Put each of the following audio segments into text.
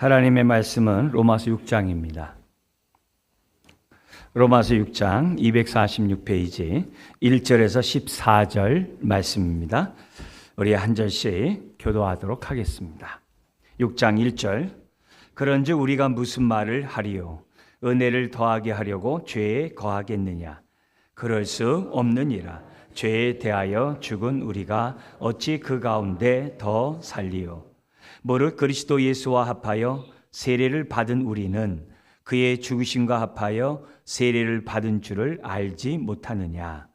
하나님의 말씀은 로마서 6장입니다. 로마서 6장 246페이지 1절에서 14절 말씀입니다. 우리 한 절씩 교도하도록 하겠습니다. 6장 1절. 그런즉 우리가 무슨 말을 하리요? 은혜를 더하게 하려고 죄에 거하겠느냐? 그럴 수 없느니라. 죄에 대하여 죽은 우리가 어찌 그 가운데 더 살리요? 무릇 그리스도 예수와 합하여 세례를 받은 우리는 그의 죽으심과 합하여 세례를 받은 줄을 알지 못하느냐?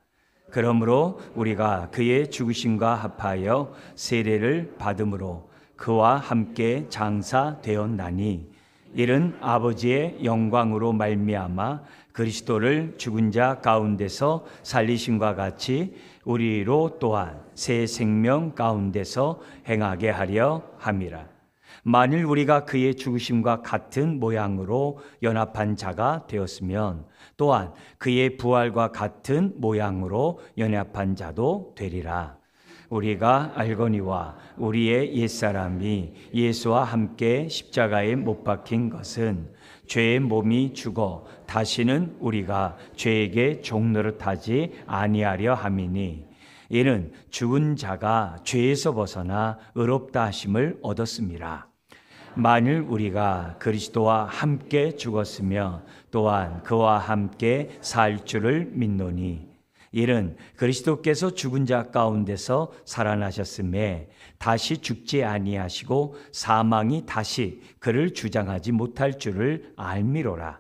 그러므로 우리가 그의 죽으심과 합하여 세례를 받음으로 그와 함께 장사되었나니 이는 아버지의 영광으로 말미암아 그리스도를 죽은 자 가운데서 살리심과 같이 우리로 또한 새 생명 가운데서 행하게 하려 함이라. 만일 우리가 그의 죽으심과 같은 모양으로 연합한 자가 되었으면 또한 그의 부활과 같은 모양으로 연합한 자도 되리라. 우리가 알거니와 우리의 옛사람이 예수와 함께 십자가에 못 박힌 것은 죄의 몸이 죽어 다시는 우리가 죄에게 종노릇하지 아니하려 함이니 이는 죽은 자가 죄에서 벗어나 의롭다 하심을 얻었음이라. 만일 우리가 그리스도와 함께 죽었으며 또한 그와 함께 살 줄을 믿노니 이는 그리스도께서 죽은 자 가운데서 살아나셨음에 다시 죽지 아니하시고 사망이 다시 그를 주장하지 못할 줄을 알미로라.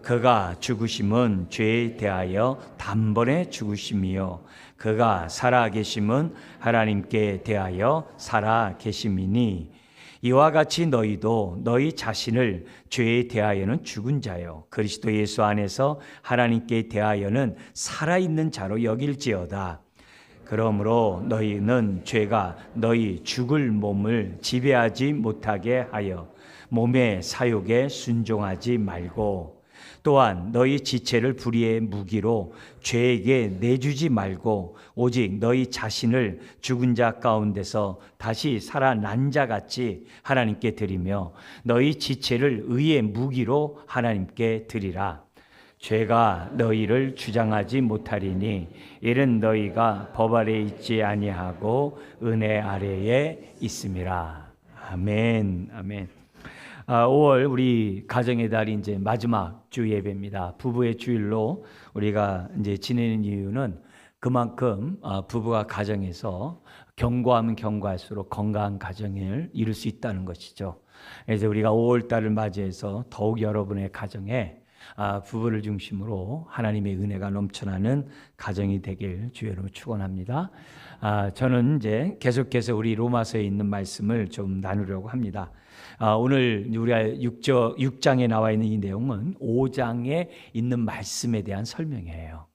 그가 죽으심은 죄에 대하여 단번에 죽으심이요 그가 살아계심은 하나님께 대하여 살아계심이니 이와 같이 너희도 너희 자신을 죄에 대하여는 죽은 자요 그리스도 예수 안에서 하나님께 대하여는 살아있는 자로 여길지어다. 그러므로 너희는 죄가 너희 죽을 몸을 지배하지 못하게 하여 몸의 사욕에 순종하지 말고 또한 너희 지체를 불의의 무기로 죄에게 내주지 말고 오직 너희 자신을 죽은 자 가운데서 다시 살아난 자 같이 하나님께 드리며 너희 지체를 의의 무기로 하나님께 드리라. 죄가 너희를 주장하지 못하리니 이는 너희가 법 아래에 있지 아니하고 은혜 아래에 있음이라. 아멘. 아멘. 5월 우리 가정의 달이 이제 마지막 주 예배입니다. 부부의 주일로 우리가 이제 지내는 이유는 그만큼 부부가 가정에서 견고하면 견고할수록 건강한 가정을 이룰 수 있다는 것이죠. 그래서 우리가 5월 달을 맞이해서 더욱 여러분의 가정에 부부를 중심으로 하나님의 은혜가 넘쳐나는 가정이 되길 주의 이름으로 축원합니다. 저는 이제 계속해서 우리 로마서에 있는 말씀을 좀 나누려고 합니다. 오늘 우리가 6장에 나와 있는 이 내용은 5장에 있는 말씀에 대한 설명이에요.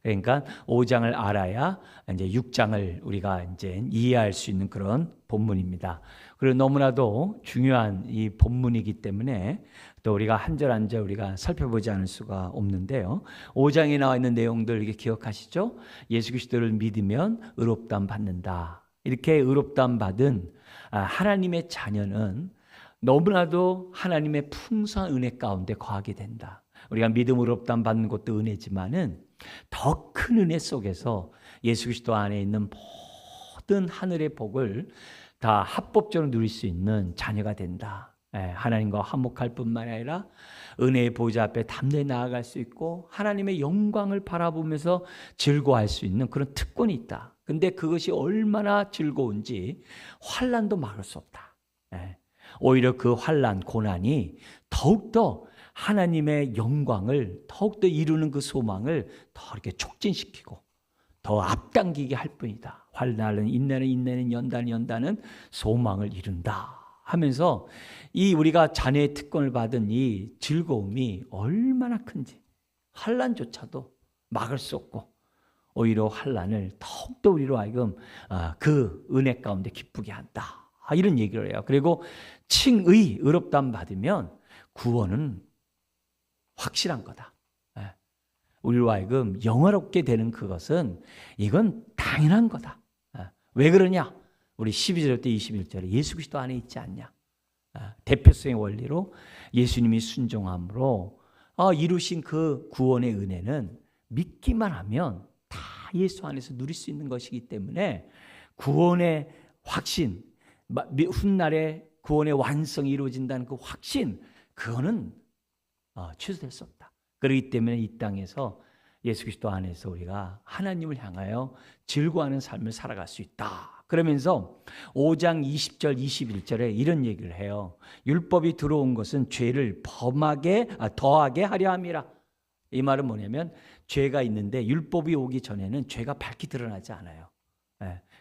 그러니까 5장을 알아야 이제 6장을 우리가 이제 이해할 수 있는 그런 본문입니다. 그리고 너무나도 중요한 이 본문이기 때문에 또 우리가 한 절 한 절 우리가 살펴보지 않을 수가 없는데요. 5장에 나와 있는 내용들 이렇게 기억하시죠? 예수 그리스도를 믿으면 의롭다함 받는다. 이렇게 의롭다함 받은 하나님의 자녀는 너무나도 하나님의 풍성한 은혜 가운데 거하게 된다. 우리가 믿음으로 의롭다함 받는 것도 은혜지만은 더 큰 은혜 속에서 예수 그리스도 안에 있는 모든 하늘의 복을 다 합법적으로 누릴 수 있는 자녀가 된다. 하나님과 화목할 뿐만 아니라 은혜의 보좌 앞에 담대히 나아갈 수 있고 하나님의 영광을 바라보면서 즐거워할 수 있는 그런 특권이 있다. 근데 그것이 얼마나 즐거운지 환난도 막을 수 없다. 오히려 그 환난, 고난이 더욱더 하나님의 영광을 더욱더 이루는 그 소망을 더 이렇게 촉진시키고 더 앞당기게 할 뿐이다. 환난은 인내는 연단은 소망을 이룬다 하면서 이 우리가 자녀의 특권을 받은 이 즐거움이 얼마나 큰지 환난조차도 막을 수 없고 오히려 환난을 더욱더 우리로 하여금 그 은혜 가운데 기쁘게 한다. 이런 얘기를 해요. 그리고 칭의, 의롭다함 받으면 구원은 확실한 거다. 우리로 하여금 영화롭게 되는 그것은 이건 당연한 거다. 왜 그러냐? 우리 12절부터 21절에 예수 그리스도 안에 있지 않냐? 대표성의 원리로 예수님이 순종함으로 이루신 그 구원의 은혜는 믿기만 하면 다 예수 안에서 누릴 수 있는 것이기 때문에 구원의 확신, 훗날에 구원의 완성이 이루어진다는 그 확신, 그거는 취소될 수 없다. 그렇기 때문에 이 땅에서 예수 그리스도 안에서 우리가 하나님을 향하여 즐거워하는 삶을 살아갈 수 있다. 그러면서 5장 20절 21절에 이런 얘기를 해요. 율법이 들어온 것은 죄를 더하게 하려 함이라. 이 말은 뭐냐면 죄가 있는데 율법이 오기 전에는 죄가 밝히 드러나지 않아요.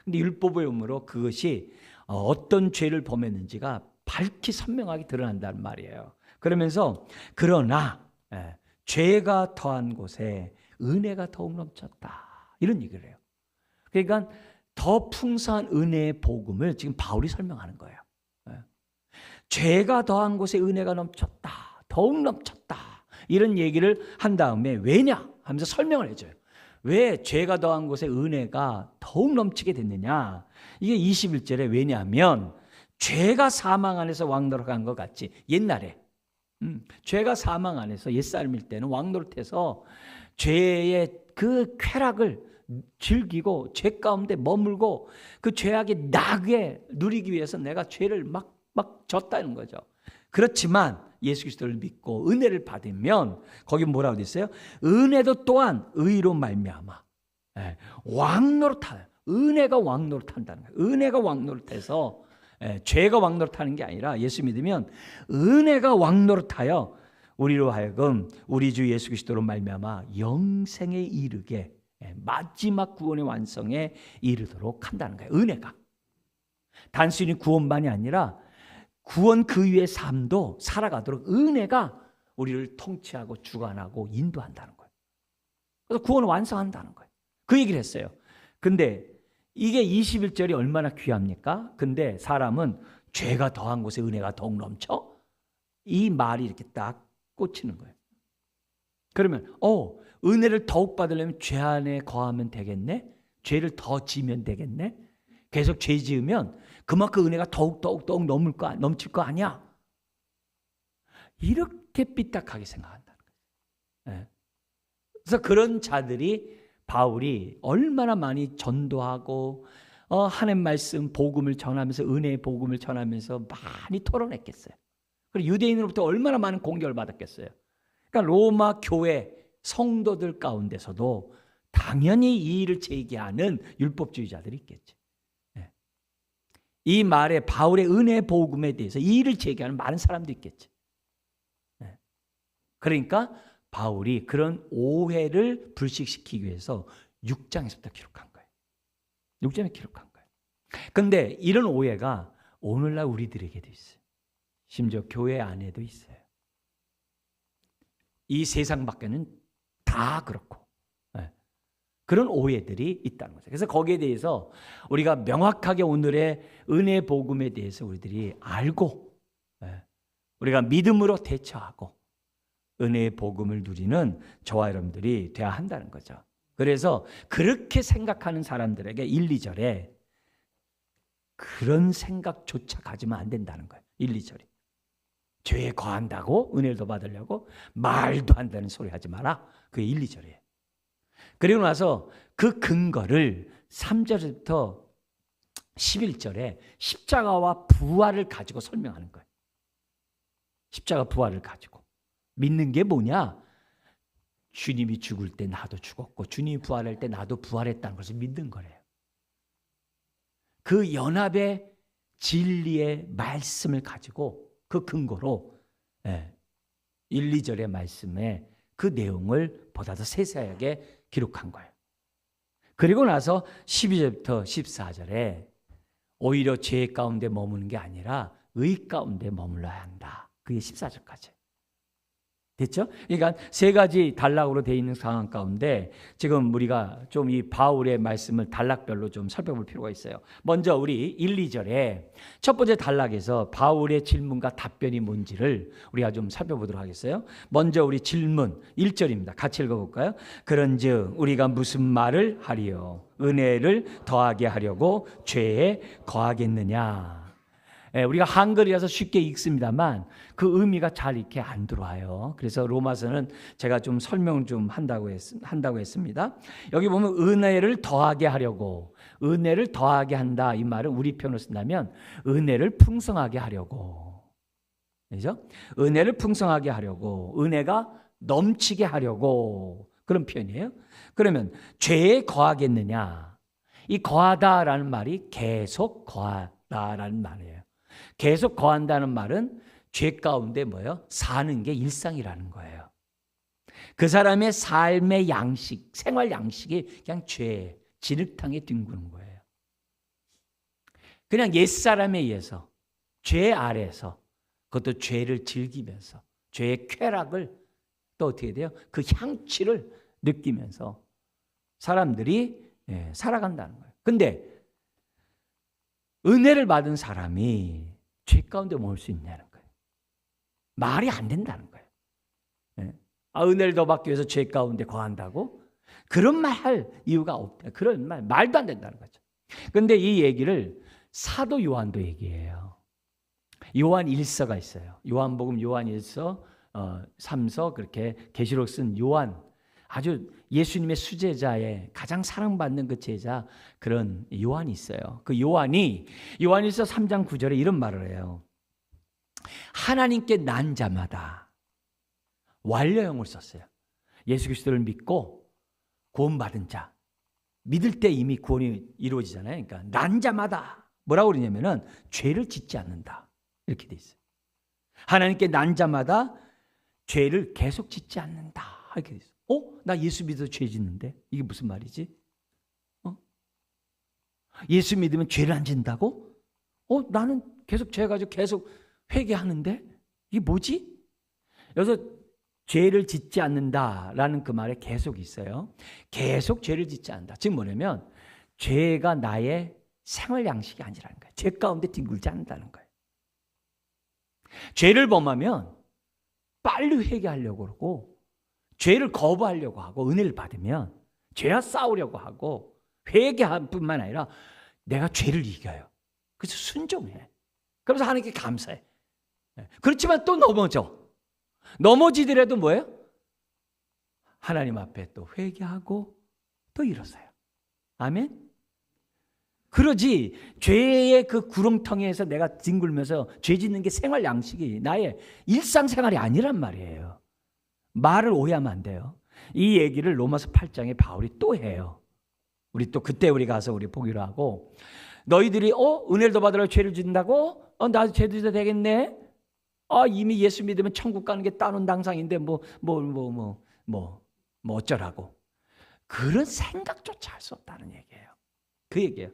근데 율법의 의무로 그것이 어떤 죄를 범했는지가 밝히 선명하게 드러난다는 말이에요. 그러면서 그러나 죄가 더한 곳에 은혜가 더욱 넘쳤다. 이런 얘기를 해요. 그러니까 더 풍성한 은혜의 복음을 지금 바울이 설명하는 거예요. 죄가 더한 곳에 은혜가 넘쳤다. 더욱 넘쳤다. 이런 얘기를 한 다음에 왜냐 하면서 설명을 해줘요. 왜 죄가 더한 곳에 은혜가 더욱 넘치게 됐느냐. 이게 21절에 왜냐하면 죄가 사망 안에서 왕노릇한 것 같이 옛날에 죄가 사망 안에서 옛사람일 때는 왕노릇해서 죄의 그 쾌락을 즐기고 죄 가운데 머물고 그 죄악의 낙에 누리기 위해서 내가 죄를 막 졌다는 거죠. 그렇지만 예수 그리스도를 믿고 은혜를 받으면 거기 뭐라고 돼 있어요? 은혜도 또한 의로 말미암아 왕노릇하는, 은혜가 왕노릇한다는 거예요. 은혜가 왕노릇해서 죄가 왕노릇하는 게 아니라 예수 믿으면 은혜가 왕노릇하여 우리로 하여금 우리 주 예수 그리스도로 말미암아 영생에 이르게 마지막 구원의 완성에 이르도록 한다는 거예요. 은혜가 단순히 구원만이 아니라 구원 그 위의 삶도 살아가도록 은혜가 우리를 통치하고 주관하고 인도한다는 거예요. 그래서 구원을 완성한다는 거예요. 그 얘기를 했어요. 근데 이게 21절이 얼마나 귀합니까? 근데 사람은 죄가 더한 곳에 은혜가 더욱 넘쳐? 이 말이 이렇게 딱 꽂히는 거예요. 그러면 은혜를 더욱 받으려면 죄 안에 거하면 되겠네? 죄를 더 지면 되겠네? 계속 죄 지으면 그만큼 은혜가 더욱 넘칠 거 아니야? 이렇게 삐딱하게 생각한다는 거예요. 그래서 그런 자들이 바울이 얼마나 많이 전도하고 하나님 말씀 복음을 전하면서 은혜의 복음을 전하면서 많이 토론했겠어요. 그리고 유대인으로부터 얼마나 많은 공격을 받았겠어요. 그러니까 로마 교회 성도들 가운데서도 당연히 이 일을 제기하는 율법주의자들이 있겠죠. 이 말에 바울의 은혜의 복음에 대해서 이 일을 제기하는 많은 사람도 있겠죠. 그러니까 바울이 그런 오해를 불식시키기 위해서 6장에서부터 기록한 거예요. 6장에 기록한 거예요. 그런데 이런 오해가 오늘날 우리들에게도 있어요. 심지어 교회 안에도 있어요. 이 세상 밖에는 다 그렇고 그런 오해들이 있다는 거죠. 그래서 거기에 대해서 우리가 명확하게 오늘의 은혜 복음에 대해서 우리들이 알고 우리가 믿음으로 대처하고 은혜의 복음을 누리는 저와 여러분들이 돼야 한다는 거죠. 그래서 그렇게 생각하는 사람들에게 1, 2절에 그런 생각조차 가지면 안 된다는 거예요. 1, 2절이. 죄에 거한다고 은혜를 더 받으려고 말도 안 되는 소리 하지 마라. 그게 1, 2절이에요. 그리고 나서 그 근거를 3절부터 11절에 십자가와 부활을 가지고 설명하는 거예요. 십자가 부활을 가지고. 믿는 게 뭐냐? 주님이 죽을 때 나도 죽었고 주님이 부활할 때 나도 부활했다는 것을 믿는 거래요. 그 연합의 진리의 말씀을 가지고 그 근거로 1, 2절의 말씀에 그 내용을 보다 더 세세하게 기록한 거예요. 그리고 나서 12절부터 14절에 오히려 죄 가운데 머무는 게 아니라 의 가운데 머물러야 한다. 그게 14절까지. 됐죠? 그러니까 세 가지 단락으로 되어 있는 상황 가운데 지금 우리가 좀 이 바울의 말씀을 단락별로 좀 살펴볼 필요가 있어요. 먼저 우리 1, 2절에 첫 번째 단락에서 바울의 질문과 답변이 뭔지를 우리가 좀 살펴보도록 하겠어요. 먼저 우리 질문 1절입니다. 같이 읽어볼까요? 그런즉 우리가 무슨 말을 하리요? 은혜를 더하게 하려고 죄에 거하겠느냐? 우리가 한글이라서 쉽게 읽습니다만 그 의미가 잘 이렇게 안 들어와요. 그래서 로마서는 제가 좀 설명을 좀 한다고 했습니다. 여기 보면 은혜를 더하게 하려고, 은혜를 더하게 한다, 이 말은 우리 표현으로 쓴다면 은혜를 풍성하게 하려고, 그죠? 은혜를 풍성하게 하려고, 은혜가 넘치게 하려고, 그런 표현이에요. 그러면 죄에 거하겠느냐? 이 거하다라는 말이 계속 거하다라는 말이에요. 계속 거한다는 말은 죄 가운데 뭐예요? 사는 게 일상이라는 거예요. 그 사람의 삶의 양식, 생활 양식이 그냥 죄, 진흙탕에 뒹구는 거예요. 그냥 옛사람에 의해서, 죄 아래에서, 그것도 죄를 즐기면서, 죄의 쾌락을 또 어떻게 돼요? 그 향취를 느끼면서 사람들이 살아간다는 거예요. 근데 은혜를 받은 사람이 죄 가운데 머물 수 있냐는 거예요. 말이 안 된다는 거예요. 은혜를 더 받기 위해서 죄 가운데 거한다고? 그런 말 할 이유가 없다. 그런 말도 안 된다는 거죠. 근데 이 얘기를 사도 요한도 얘기해요. 요한 1서가 있어요. 요한복음, 요한 1서, 3서, 그렇게 계시록 쓴 요한, 아주 예수님의 수제자의 가장 사랑받는 그 제자, 그런 요한이 있어요. 그 요한이 요한일서 3장 9절에 이런 말을 해요. 하나님께 난 자마다, 완료형을 썼어요. 예수 그리스도를 믿고 구원받은 자, 믿을 때 이미 구원이 이루어지잖아요. 그러니까 난 자마다 뭐라고 그러냐면은 죄를 짓지 않는다, 이렇게 돼 있어요. 하나님께 난 자마다 죄를 계속 짓지 않는다, 이렇게 돼 있어요. 나 예수 믿어서 죄 짓는데 이게 무슨 말이지? 예수 믿으면 죄를 안 짓는다고? 나는 계속 죄 가지고 계속 회개하는데 이게 뭐지? 여기서 죄를 짓지 않는다라는 그 말에 계속 있어요. 계속 죄를 짓지 않는다. 즉 뭐냐면 죄가 나의 생활 양식이 아니라는 거예요. 죄 가운데 뒹굴지 않는다는 거예요. 죄를 범하면 빨리 회개하려고 그러고, 죄를 거부하려고 하고, 은혜를 받으면 죄와 싸우려고 하고, 회개할 뿐만 아니라 내가 죄를 이겨요. 그래서 순종해. 그래서 하나님께 감사해. 그렇지만 또 넘어지더라도 뭐예요? 하나님 앞에 또 회개하고 또 일어서요. 아멘? 그러지 죄의 그 구렁텅이에서 내가 뒹굴면서 죄 짓는 게 생활 양식이 나의 일상생활이 아니란 말이에요. 말을 오해하면 안 돼요. 이 얘기를 로마서 8장에 바울이 또 해요. 우리 또 그때 우리 가서 우리 보기로 하고, 너희들이 은혜를 더 받으러 죄를 짓는다고? 나도 죄 짓어도 되겠네? 이미 예수 믿으면 천국 가는 게 따놓은 당상인데 뭐 어쩌라고. 그런 생각조차 할 수 없다는 얘기예요. 그 얘기예요.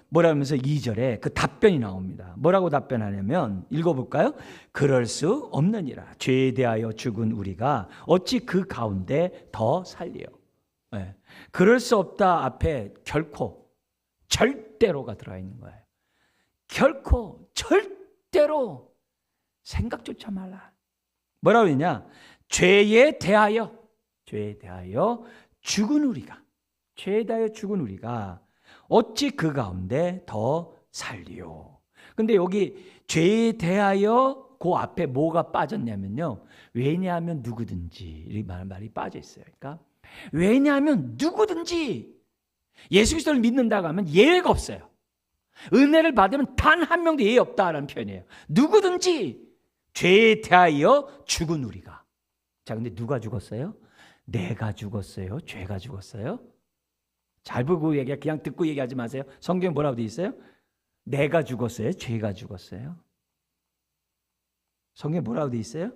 뭐라면서 2절에 그 답변이 나옵니다. 뭐라고 답변하냐면 읽어볼까요? 그럴 수 없느니라. 죄에 대하여 죽은 우리가 어찌 그 가운데 더 살리요. 네. 그럴 수 없다 앞에 결코, 절대로가 들어가 있는 거예요. 결코, 절대로 생각조차 말라. 뭐라고 했냐? 죄에 대하여 죽은 우리가, 죄에 대하여 죽은 우리가 어찌 그 가운데 더 살리요. 근데 여기 죄에 대하여 그 앞에 뭐가 빠졌냐면요, 왜냐하면 누구든지, 이 말이 빠져 있어요. 그러니까 왜냐하면 누구든지 예수 그리스도를 믿는다고 하면 예외가 없어요. 은혜를 받으면 단 한 명도 예외 없다라는 표현이에요. 누구든지 죄에 대하여 죽은 우리가. 자, 근데 누가 죽었어요? 내가 죽었어요? 죄가 죽었어요? 잘 보고 얘기해. 그냥 듣고 얘기하지 마세요. 성경에 뭐라고 되어 있어요? 내가 죽었어요? 죄가 죽었어요? 성경에 뭐라고 되어 있어요?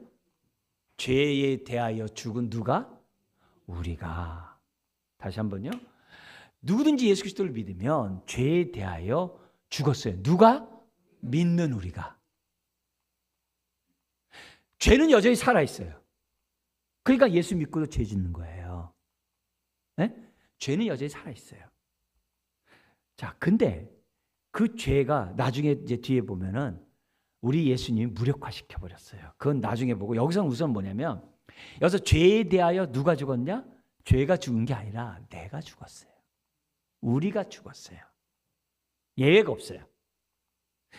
죄에 대하여 죽은 누가? 우리가. 다시 한번요. 누구든지 예수 그리스도를 믿으면 죄에 대하여 죽었어요. 누가? 믿는 우리가. 죄는 여전히 살아있어요. 그러니까 예수 믿고도 죄 짓는 거예요. 네? 죄는 여전히 살아있어요. 자, 근데 그 죄가 나중에 이제 뒤에 보면은 우리 예수님이 무력화시켜 버렸어요. 그건 나중에 보고, 여기서는 우선 뭐냐면, 여기서 죄에 대하여 누가 죽었냐? 죄가 죽은 게 아니라 내가 죽었어요. 우리가 죽었어요. 예외가 없어요.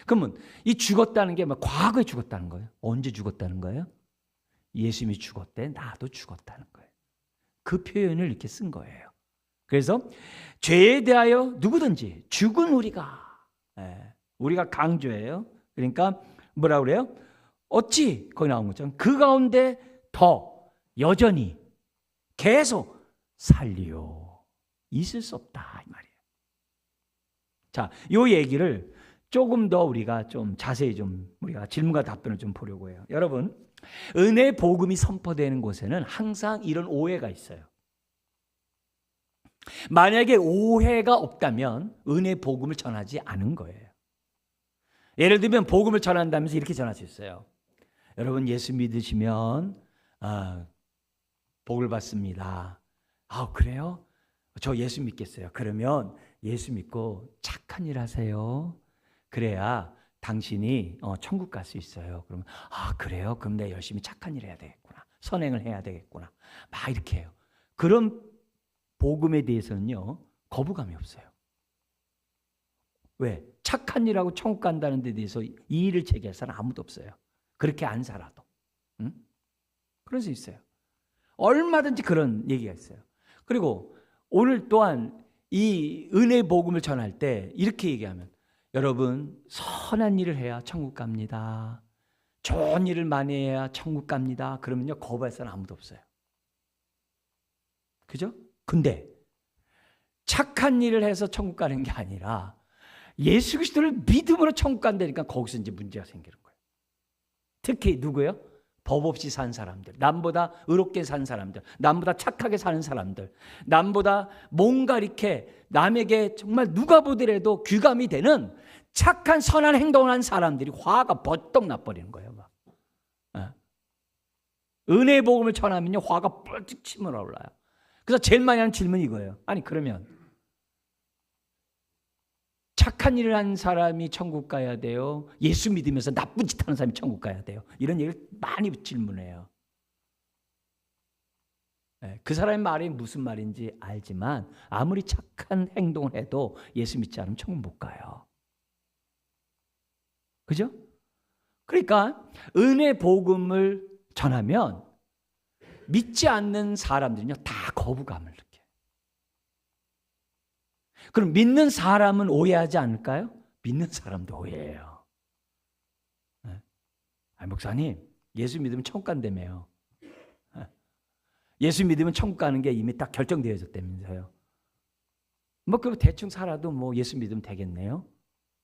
그러면 이 죽었다는 게 막 과거에 죽었다는 거예요? 언제 죽었다는 거예요? 예수님이 죽었대, 나도 죽었다는 거예요. 그 표현을 이렇게 쓴 거예요. 그래서 죄에 대하여 누구든지 죽은 우리가 강조해요. 그러니까 뭐라 그래요? 어찌 거기 나온 것처럼 그 가운데 더 여전히 계속 살리요. 있을 수 없다 이 말이에요. 자, 요 얘기를 조금 더 우리가 좀 자세히 좀 우리가 질문과 답변을 좀 보려고 해요. 여러분, 은혜 복음이 선포되는 곳에는 항상 이런 오해가 있어요. 만약에 오해가 없다면 은혜 복음을 전하지 않은 거예요. 예를 들면 복음을 전한다면서 이렇게 전할 수 있어요. 여러분 예수 믿으시면 복을 받습니다. 그래요? 저 예수 믿겠어요. 그러면 예수 믿고 착한 일 하세요. 그래야 당신이 천국 갈 수 있어요. 그러면 그래요? 그럼 내가 열심히 착한 일 해야 되겠구나. 선행을 해야 되겠구나. 막 이렇게 해요. 그런 복음에 대해서는요 거부감이 없어요. 왜? 착한 일하고 천국 간다는 데 대해서 이의를 제기할 사람 아무도 없어요. 그렇게 안 살아도. 응? 그럴 수 있어요. 얼마든지 그런 얘기가 있어요. 그리고 오늘 또한 이 은혜 복음을 전할 때 이렇게 얘기하면 여러분 선한 일을 해야 천국 갑니다. 좋은 일을 많이 해야 천국 갑니다. 그러면요 거부할 사람 아무도 없어요. 그죠? 근데 착한 일을 해서 천국 가는 게 아니라 예수 그리스도를 믿음으로 천국 간다니까 거기서 이제 문제가 생기는 거예요. 특히 누구예요? 법 없이 산 사람들, 남보다 의롭게 산 사람들, 남보다 착하게 사는 사람들, 남보다 뭔가 이렇게 남에게 정말 누가 보더라도 귀감이 되는 착한 선한 행동을 한 사람들이 화가 버떡 나버리는 거예요. 막. 은혜 복음을 전하면요 화가 뻘쩍 치밀어 올라요. 그래서 제일 많이 하는 질문이 이거예요. 아니 그러면 착한 일을 한 사람이 천국 가야 돼요? 예수 믿으면서 나쁜 짓 하는 사람이 천국 가야 돼요? 이런 얘기를 많이 질문해요. 그 사람의 말이 무슨 말인지 알지만 아무리 착한 행동을 해도 예수 믿지 않으면 천국 못 가요. 그죠? 그러니까 은혜 복음을 전하면 믿지 않는 사람들은요 다 거부감을 느껴요. 그럼 믿는 사람은 오해하지 않을까요? 믿는 사람도 오해해요. 목사님 예수 믿으면 천국 간다며요. 예수 믿으면 천국 가는 게 이미 딱 결정되어졌다면서요. 그럼 대충 살아도 예수 믿으면 되겠네요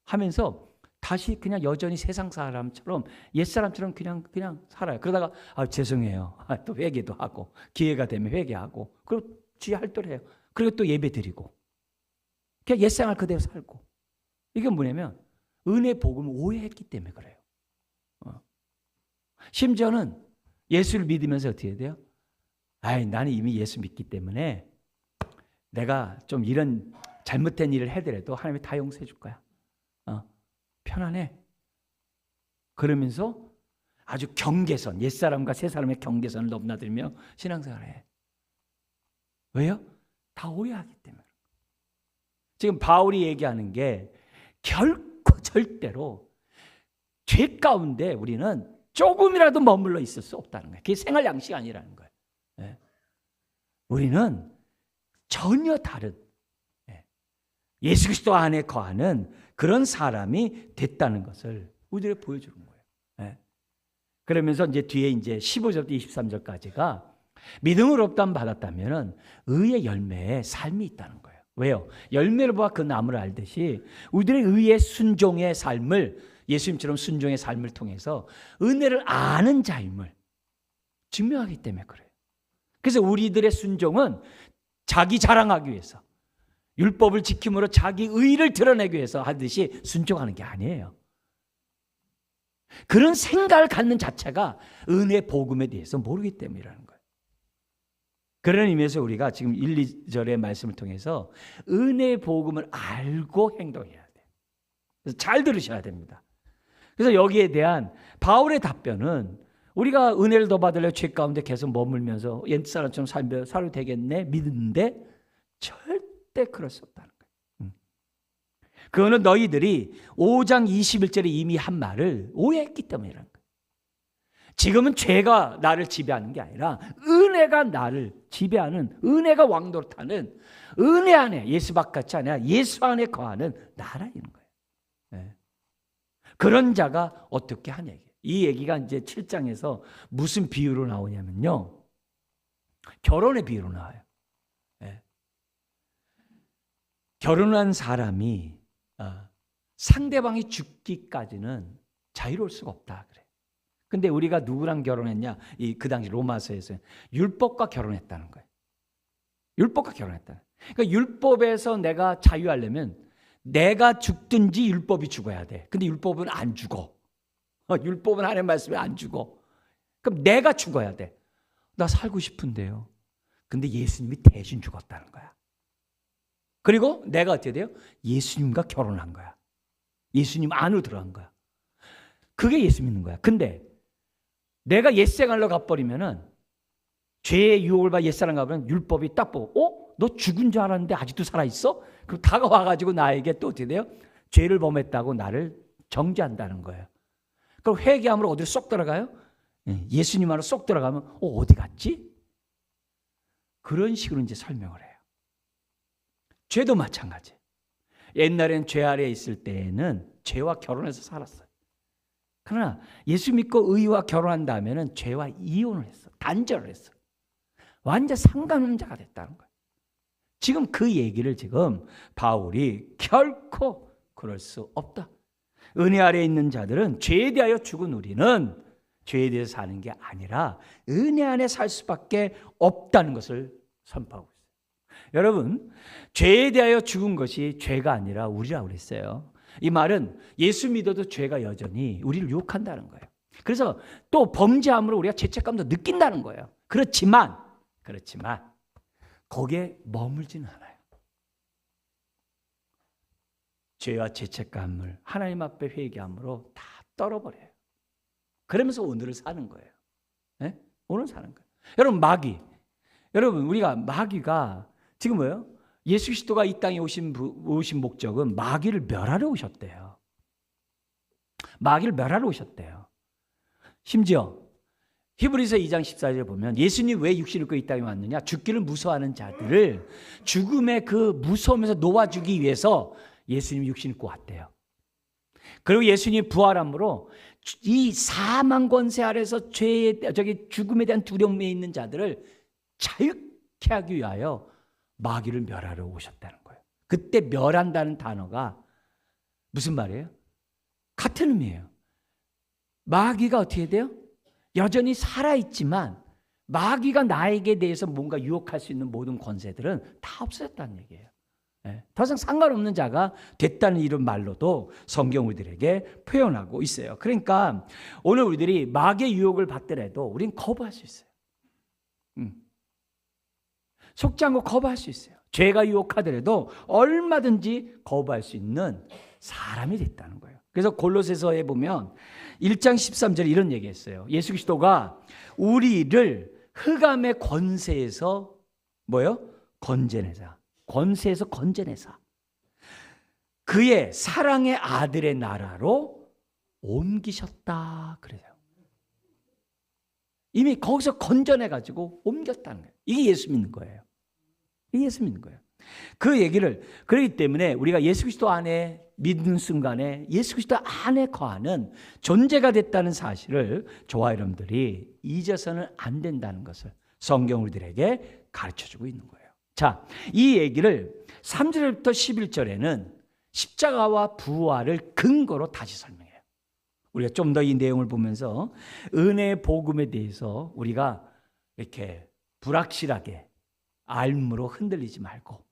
하면서 다시 그냥 여전히 세상 사람처럼 옛사람처럼 그냥 살아요. 그러다가 죄송해요. 또 회개도 하고 기회가 되면 회개하고 그리고 주의 활동을 해요. 그리고 또 예배 드리고 그냥 옛생활 그대로 살고. 이게 뭐냐면 은혜 복음을 오해했기 때문에 그래요. 심지어는 예수를 믿으면서 어떻게 해야 돼요? 나는 이미 예수 믿기 때문에 내가 좀 이런 잘못된 일을 해더라도 하나님이 다 용서해 줄 거야. 편안해. 그러면서 아주 경계선, 옛사람과 새사람의 경계선을 넘나들며 신앙생활을 해. 왜요? 다 오해하기 때문에. 지금 바울이 얘기하는 게 결코 절대로 죄 가운데 우리는 조금이라도 머물러 있을 수 없다는 거예요. 그게 생활 양식이 아니라는 거예요. 우리는 전혀 다른 예수 그리스도 안에 거하는 그런 사람이 됐다는 것을 우리에게 보여주는 거예요. 그러면서 이제 뒤에 이제 15절부터 23절까지가 믿음으로 없담 받았다면은 의의 열매에 삶이 있다는 거예요. 왜요? 열매를 보아 그 나무를 알듯이 우리들의 의의 순종의 삶을 예수님처럼 순종의 삶을 통해서 은혜를 아는 자임을 증명하기 때문에 그래요. 그래서 우리들의 순종은 자기 자랑하기 위해서 율법을 지킴으로 자기 의를 드러내기 위해서 하듯이 순종하는 게 아니에요. 그런 생각을 갖는 자체가 은혜 복음에 대해서 모르기 때문이라는 거예요. 그런 의미에서 우리가 지금 1, 2절의 말씀을 통해서 은혜 복음을 알고 행동해야 돼요. 그래서 잘 들으셔야 됩니다. 그래서 여기에 대한 바울의 답변은 우리가 은혜를 더 받으려 죄 가운데 계속 머물면서 옛사람처럼 살아도 되겠네 믿는데 절대 그럴 수 없다는 거예요. 그거는 너희들이 5장 21절에 이미 한 말을 오해했기 때문이라는 거예요. 지금은 죄가 나를 지배하는 게 아니라 은혜가 나를 지배하는, 은혜가 왕노릇하는, 은혜 안에, 예수 바깥이 아니라 예수 안에 거하는 나라 이런 거예요. 네. 그런 자가 어떻게 하냐. 이 얘기가 이제 7장에서 무슨 비유로 나오냐면요, 결혼의 비유로 나와요. 네. 결혼한 사람이 상대방이 죽기까지는 자유로울 수가 없다 그래. 근데 우리가 누구랑 결혼했냐? 그 당시 로마서에서 율법과 결혼했다는 거예요. 율법과 결혼했다는. 그러니까 율법에서 내가 자유하려면 내가 죽든지 율법이 죽어야 돼. 근데 율법은 안 죽어. 율법은 하나님 말씀에 안 죽어. 그럼 내가 죽어야 돼. 나 살고 싶은데요. 근데 예수님이 대신 죽었다는 거야. 그리고 내가 어떻게 돼요? 예수님과 결혼한 거야. 예수님 안으로 들어간 거야. 그게 예수 믿는 거야. 근데 내가 옛생활로 가버리면은, 죄의 유혹을 받아 옛사람 가버리면 율법이 딱 보고, 너 죽은 줄 알았는데 아직도 살아있어? 그럼 다가와가지고 나에게 또 어떻게 돼요? 죄를 범했다고 나를 정죄한다는 거예요. 그럼 회개함으로 어디로 쏙 들어가요? 예수님 안으로 쏙 들어가면 어디 갔지? 그런 식으로 이제 설명을 해요. 죄도 마찬가지. 옛날엔 죄 아래에 있을 때에는 죄와 결혼해서 살았어요. 그러나 예수 믿고 의와 결혼한 다음에는 죄와 이혼을 했어. 단절을 했어. 완전 상관없는 자가 됐다는 거예요. 지금 그 얘기를 지금 바울이 결코 그럴 수 없다. 은혜 아래에 있는 자들은 죄에 대하여 죽은 우리는 죄에 대해서 사는 게 아니라 은혜 안에 살 수밖에 없다는 것을 선포하고 있어요. 여러분, 죄에 대하여 죽은 것이 죄가 아니라 우리라고 그랬어요. 이 말은 예수 믿어도 죄가 여전히 우리를 유혹한다는 거예요. 그래서 또 범죄함으로 우리가 죄책감도 느낀다는 거예요. 그렇지만 거기에 머물지는 않아요. 죄와 죄책감을 하나님 앞에 회개함으로 다 떨어버려요. 그러면서 오늘을 사는 거예요. 네? 오늘 사는 거예요. 여러분, 여러분, 우리가 마귀가 지금 뭐예요? 예수 그리스도가 이 땅에 오신 목적은 마귀를 멸하러 오셨대요. 마귀를 멸하러 오셨대요. 심지어 히브리서 2장 14절에 보면 예수님 왜 육신을 입고 이 땅에 왔느냐? 죽기를 무서워하는 자들을 죽음의 그 무서움에서 놓아주기 위해서 예수님이 육신을 입고 왔대요. 그리고 예수님이 부활함으로 이 사망 권세 아래서 죽음에 대한 두려움에 있는 자들을 자유케 하기 위하여 마귀를 멸하러 오셨다는 거예요. 그때 멸한다는 단어가 무슨 말이에요? 같은 의미예요. 마귀가 어떻게 돼요? 여전히 살아있지만 마귀가 나에게 대해서 뭔가 유혹할 수 있는 모든 권세들은 다 없어졌다는 얘기예요. 더 이상 상관없는 자가 됐다는 이런 말로도 성경 우리들에게 표현하고 있어요. 그러니까 오늘 우리들이 마귀의 유혹을 받더라도 우린 거부할 수 있어요. 속지 않고 거부할 수 있어요. 죄가 유혹하더라도 얼마든지 거부할 수 있는 사람이 됐다는 거예요. 그래서 골로새서에 보면 1장 13절에 이런 얘기했어요. 예수 그리스도가 우리를 흑암의 권세에서 건져내자. 권세에서 건져내사. 그의 사랑의 아들의 나라로 옮기셨다 그래요. 이미 거기서 건져내가지고 옮겼다는 거예요. 이게 예수 믿는 거예요. 이게 예수 믿는 거예요. 그 얘기를, 그렇기 때문에 우리가 예수 그리스도 안에 믿는 순간에 예수 그리스도 안에 거하는 존재가 됐다는 사실을 저와 여러분들이 잊어서는 안 된다는 것을 성경 우리들에게 가르쳐주고 있는 거예요. 자, 이 얘기를 3절부터 11절에는 십자가와 부활을 근거로 다시 설명해요. 우리가 좀 더 이 내용을 보면서 은혜의 복음에 대해서 우리가 이렇게 불확실하게 알므로 흔들리지 말고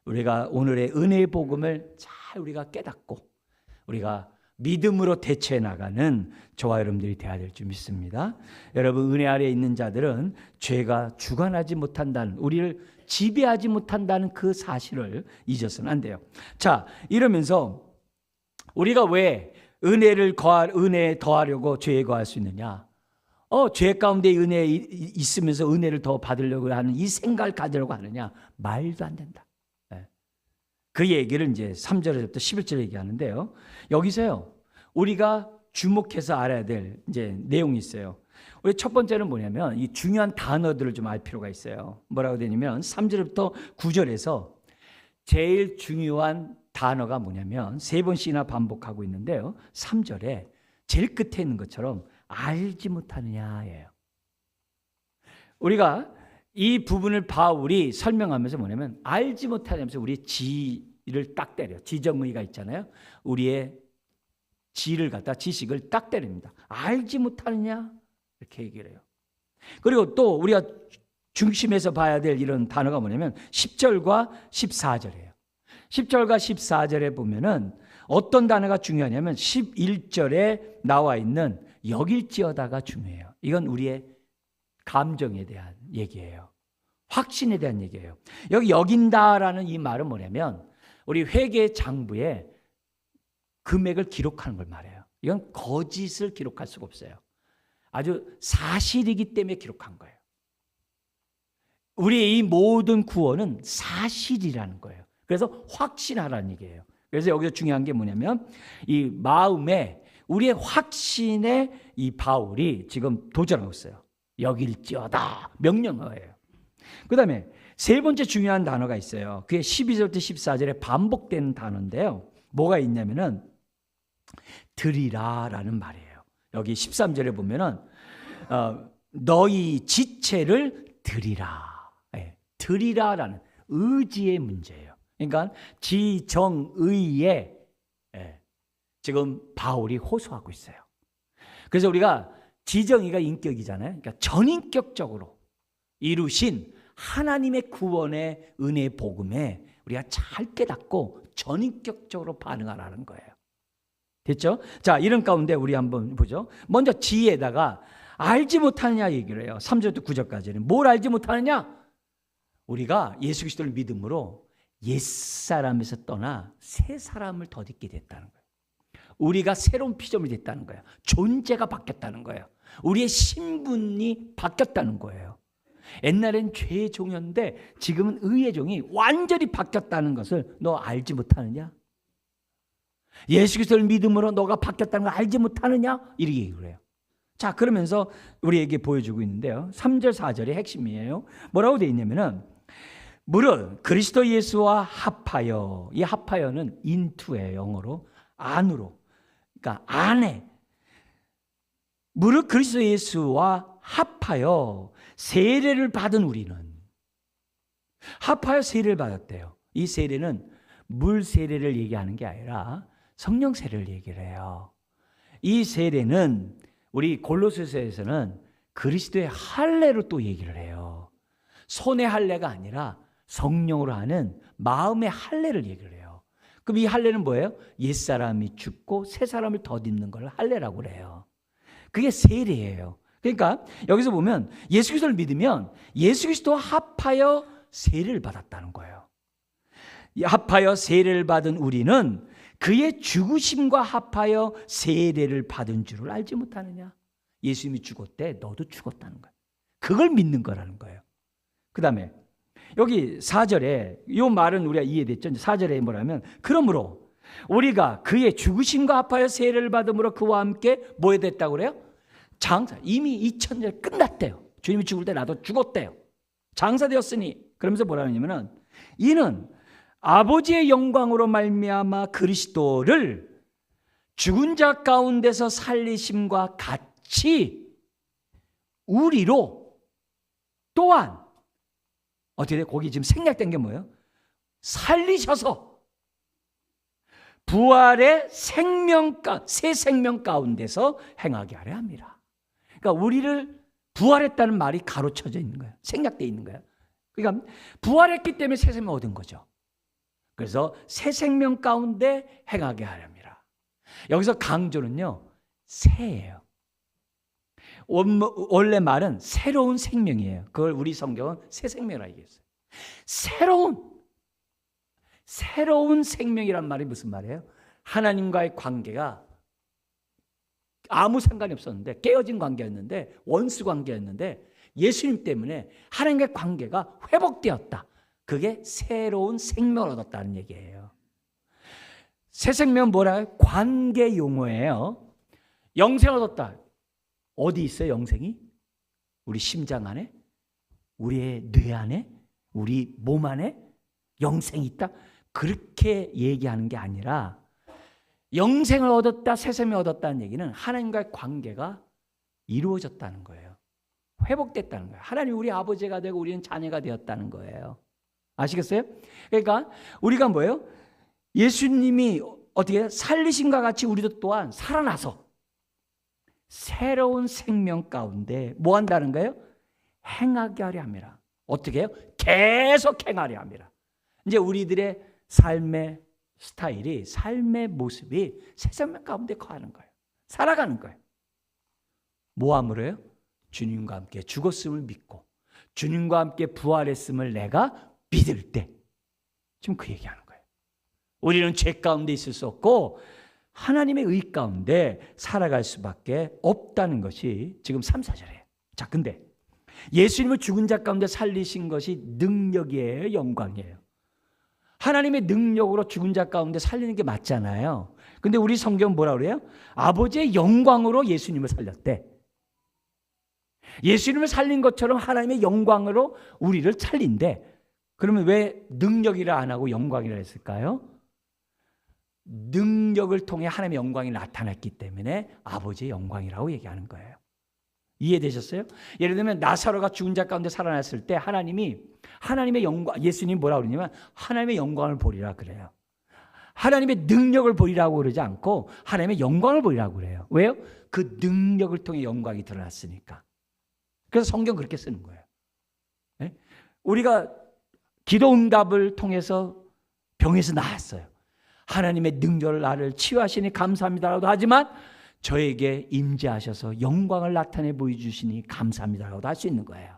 우리가 오늘의 은혜의 복음을 잘 우리가 깨닫고 우리가 믿음으로 대처해 나가는 저와 여러분들이 되어야 될 줄 믿습니다. 여러분, 은혜 아래에 있는 자들은 죄가 주관하지 못한다는, 우리를 지배하지 못한다는 그 사실을 잊어서는 안 돼요. 자, 이러면서 우리가 왜 은혜에 더하려고 죄에 거할 수 있느냐? 죄 가운데 은혜에 있으면서 은혜를 더 받으려고 하는 이 생각을 가지려고 하느냐? 말도 안 된다. 그 얘기를 이제 3절에서부터 11절 얘기하는데요. 여기서요, 우리가 주목해서 알아야 될 이제 내용이 있어요. 우리 첫 번째는 뭐냐면 이 중요한 단어들을 좀 알 필요가 있어요. 뭐라고 되냐면 3절부터 9절에서 제일 중요한 단어가 뭐냐면 세 번씩이나 반복하고 있는데요. 3절에 제일 끝에 있는 것처럼 알지 못하느냐예요. 우리가 이 부분을 바울이 설명하면서 뭐냐면 알지 못하면서 우리의 지를 딱 때려. 지정의가 있잖아요. 우리의 지를 갖다 지식을 딱 때립니다. 알지 못하느냐? 이렇게 얘기를 해요. 그리고 또 우리가 중심에서 봐야 될 이런 단어가 뭐냐면 10절과 14절이에요. 10절과 14절에 보면은 어떤 단어가 중요하냐면 11절에 나와 있는 여길지어다가 중요해요. 이건 우리의 감정에 대한 얘기예요. 확신에 대한 얘기예요. 여기 여긴다라는 이 말은 뭐냐면 우리 회계 장부에 금액을 기록하는 걸 말해요. 이건 거짓을 기록할 수가 없어요. 아주 사실이기 때문에 기록한 거예요. 우리의 이 모든 구원은 사실이라는 거예요. 그래서 확신하라는 얘기예요. 그래서 여기서 중요한 게 뭐냐면 이 마음에 우리의 확신에 이 바울이 지금 도전하고 있어요. 여길지어다 명령어예요. 그 다음에 세 번째 중요한 단어가 있어요. 그게 12절부터 14절에 반복되는 단어인데요. 뭐가 있냐면은 드리라라는 말이에요. 여기 13절에 보면은 너희 지체를 드리라. 네, 드리라라는 의지의 문제예요. 그러니까 지정의에 지금 바울이 호소하고 있어요. 그래서 우리가 지정의가 인격이잖아요. 그러니까 전인격적으로 이루신 하나님의 구원의 은혜 복음에 우리가 잘 깨닫고 전인격적으로 반응하라는 거예요. 됐죠? 자, 이런 가운데 우리 한번 보죠. 먼저 지혜에다가 알지 못하느냐 얘기를 해요. 3절부터 9절까지는 뭘 알지 못하느냐? 우리가 예수 그리스도를 믿음으로 옛사람에서 떠나 새 사람을 덧입게 됐다는 거예요. 우리가 새로운 피조물이 됐다는 거예요. 존재가 바뀌었다는 거예요. 우리의 신분이 바뀌었다는 거예요. 옛날엔 죄의 종이었는데 지금은 의의 종이 완전히 바뀌었다는 것을 너 알지 못하느냐? 예수 그리스도를 믿음으로 너가 바뀌었다는 걸 알지 못하느냐? 이렇게 얘기를 해요. 자, 그러면서 우리에게 보여주고 있는데요. 3절 4절이 핵심이에요. 뭐라고 되어 있냐면은 무릇 그리스도 예수와 합하여, 이 합하여는 into예요. 영어로 안으로, 그러니까 안에 무릇 그리스도 예수와 합하여 세례를 받은 우리는, 합하여 세례를 받았대요. 이 세례는 물 세례를 얘기하는 게 아니라 성령 세례를 얘기를 해요. 이 세례는 우리 골로새서에서는 그리스도의 할례로 또 얘기를 해요. 손의 할례가 아니라 성령으로 하는 마음의 할례를 얘기를 해요. 그럼 이 할례는 뭐예요? 옛사람이 죽고 새 사람을 덧입는 걸 할례라고 그래요. 그게 세례예요. 그러니까 여기서 보면 예수 그리스도를 믿으면 예수 그리스도와 합하여 세례를 받았다는 거예요. 합하여 세례를 받은 우리는 그의 죽으심과 합하여 세례를 받은 줄을 알지 못하느냐? 예수님이 죽었대, 너도 죽었다는 거예요. 그걸 믿는 거라는 거예요. 그 다음에 여기 4절에 이 말은 우리가 이해됐죠? 4절에 뭐라면 그러므로 우리가 그의 죽으심과 합하여 세례를 받음으로 그와 함께 뭐 됐다고 그래요? 장사. 이미 2000년 끝났대요. 주님이 죽을 때 나도 죽었대요. 장사되었으니. 그러면서 뭐라 하냐면은 이는 아버지의 영광으로 말미암아 그리스도를 죽은 자 가운데서 살리심과 같이 우리로 또한 어떻게 돼? 거기 지금 생략된 게 뭐예요? 살리셔서 부활의 새 생명 가운데서 행하게 하려 합니다. 그러니까 우리를 부활했다는 말이 가로쳐져 있는 거예요. 생략되어 있는 거예요. 그러니까 부활했기 때문에 새 생명 얻은 거죠. 그래서 새 생명 가운데 행하게 하렵니다. 여기서 강조는요, 새예요. 원래 말은 새로운 생명이에요. 그걸 우리 성경은 새 생명이라고 얘기했어요. 새로운 생명이란 말이 무슨 말이에요? 하나님과의 관계가 아무 상관이 없었는데, 깨어진 관계였는데, 원수 관계였는데 예수님 때문에 하나님과의 관계가 회복되었다. 그게 새로운 생명을 얻었다는 얘기예요. 새 생명은 뭐라요? 관계 용어예요. 영생을 얻었다. 어디 있어요, 영생이? 우리 심장 안에? 우리의 뇌 안에? 우리 몸 안에? 영생이 있다? 그렇게 얘기하는 게 아니라 영생을 얻었다, 새 생명을 얻었다는 얘기는 하나님과의 관계가 이루어졌다는 거예요. 회복됐다는 거예요. 하나님 우리 아버지가 되고 우리는 자녀가 되었다는 거예요. 아시겠어요? 그러니까 우리가 뭐예요? 예수님이 어떻게 살리심과 같이 우리도 또한 살아나서 새로운 생명 가운데 뭐 한다는 거예요? 행하게 하려 함이라. 어떻게 해요? 계속 행하려 함이라. 이제 우리들의 삶의 스타일이, 삶의 모습이 새 생명 가운데 거하는 거예요. 살아가는 거예요. 뭐함으로요? 주님과 함께 죽었음을 믿고 주님과 함께 부활했음을 내가 믿을 때, 지금 그 얘기하는 거예요. 우리는 죄 가운데 있을 수 없고 하나님의 의 가운데 살아갈 수밖에 없다는 것이 지금 3, 4절이에요. 자, 근데 예수님을 죽은 자 가운데 살리신 것이 능력이에요, 영광이에요? 하나님의 능력으로 죽은 자 가운데 살리는 게 맞잖아요. 근데 우리 성경은 뭐라 그래요? 아버지의 영광으로 예수님을 살렸대. 예수님을 살린 것처럼 하나님의 영광으로 우리를 살린대. 그러면 왜 능력이라 안 하고 영광이라 했을까요? 능력을 통해 하나님의 영광이 나타났기 때문에 아버지의 영광이라고 얘기하는 거예요. 이해되셨어요? 예를 들면 나사로가 죽은 자 가운데 살아났을 때 하나님의 영광, 예수님이 뭐라고 그러냐면 하나님의 영광을 보리라 그래요. 하나님의 능력을 보리라고 그러지 않고 하나님의 영광을 보리라고 그래요. 왜요? 그 능력을 통해 영광이 드러났으니까. 그래서 성경 그렇게 쓰는 거예요. 네? 우리가 기도 응답을 통해서 병에서 나았어요. 하나님의 능력을 나를 치유하시니 감사합니다라고도 하지만 저에게 임재하셔서 영광을 나타내 보여주시니 감사합니다라고도 할 수 있는 거예요.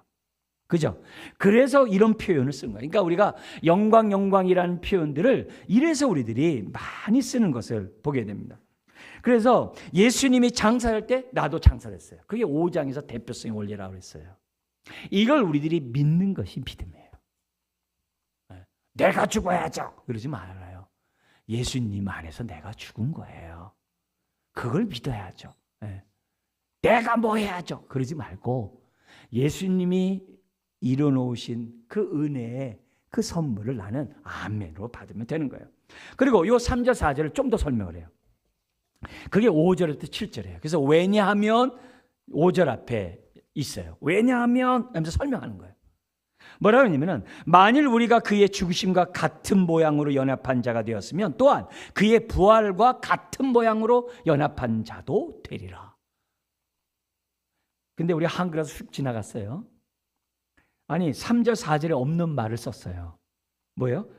그죠? 그래서 이런 표현을 쓴 거예요. 그러니까 우리가 영광이라는 표현들을 이래서 우리들이 많이 쓰는 것을 보게 됩니다. 그래서 예수님이 장사할 때 나도 장사를 했어요. 그게 5장에서 대표성의 원리라고 했어요. 이걸 우리들이 믿는 것이 믿음이에요. 내가 죽어야죠. 그러지 말아요. 예수님 안에서 내가 죽은 거예요. 그걸 믿어야죠. 내가 뭐 해야죠. 그러지 말고 예수님이 이뤄놓으신 그 은혜의 그 선물을 나는 아멘으로 받으면 되는 거예요. 그리고 이 3절 4절을 좀 더 설명을 해요. 그게 5절부터 7절이에요. 그래서 왜냐하면 5절 앞에 있어요. 왜냐하면 하면서 설명하는 거예요. 뭐라고 하냐면은 만일 우리가 그의 죽으심과 같은 모양으로 연합한 자가 되었으면 또한 그의 부활과 같은 모양으로 연합한 자도 되리라. 근데 우리 한글에서 휙 지나갔어요. 아니 3절 4절에 없는 말을 썼어요. 뭐예요?